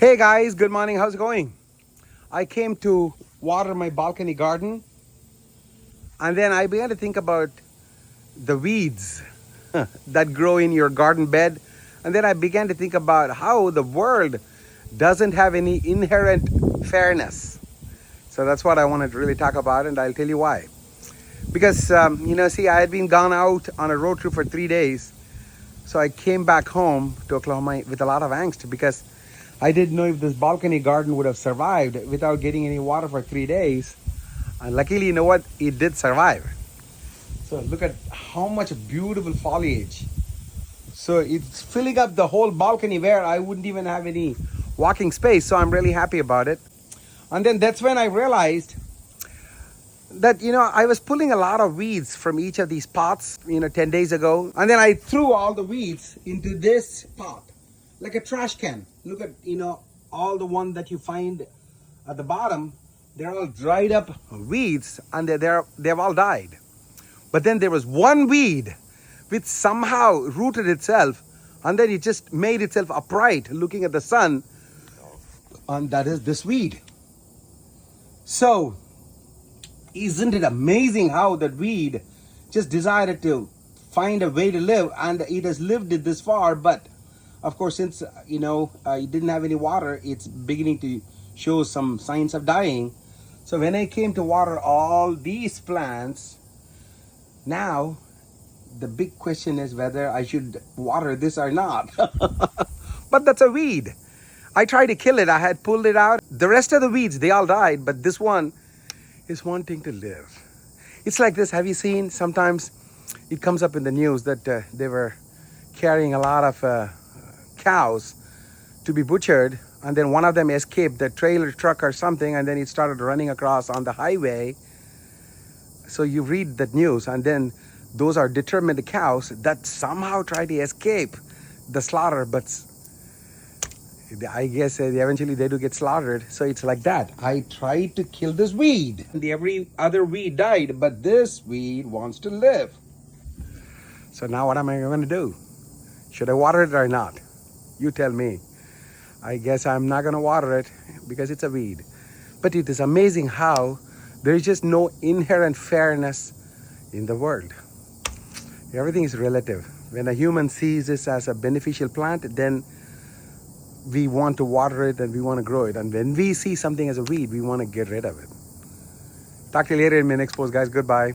Hey guys, good morning. How's it going? I came to water my balcony garden and then I began to think about the weeds that grow in your garden bed. And then I began to think about how the world doesn't have any inherent fairness. So that's what I wanted to really talk about, and I'll tell you why. Because, see, I had been gone out on a road trip for 3 days. So I came back home to Oklahoma with a lot of angst because I didn't know if this balcony garden would have survived without getting any water for 3 days. And luckily, you know what? It did survive. So look at how much beautiful foliage. So it's filling up the whole balcony where I wouldn't even have any walking space. So I'm really happy about it. And then that's when I realized that, I was pulling a lot of weeds from each of these pots, 10 days ago. And then I threw all the weeds into this pot, like a trash can. Look at, all the one that you find at the bottom. They're all dried up weeds and they've all died. But then there was one weed which somehow rooted itself and then it just made itself upright looking at the sun. And that is this weed. So, isn't it amazing how that weed just decided to find a way to live, and it has lived it this far, but of course, since it didn't have any water, it's beginning to show some signs of dying. So when I came to water all these plants, now the big question is whether I should water this or not. But that's a weed. I tried to kill it. I had pulled it out. The rest of the weeds, they all died, but this one is wanting to live. It's like this. Have you seen, sometimes it comes up in the news that they were carrying a lot of cows to be butchered, and then one of them escaped the trailer truck or something, and then it started running across on the highway. So you read that news, and then those are determined cows that somehow try to escape the slaughter, but I guess eventually they do get slaughtered. So it's like that. I tried to kill this weed. And every other weed died, but this weed wants to live. So now what am I going to do? Should I water it or not? You tell me. I guess I'm not going to water it because it's a weed. But it is amazing how there is just no inherent fairness in the world. Everything is relative. When a human sees this as a beneficial plant, then we want to water it and we want to grow it. And when we see something as a weed, we want to get rid of it. Talk to you later in my next post, guys. Goodbye.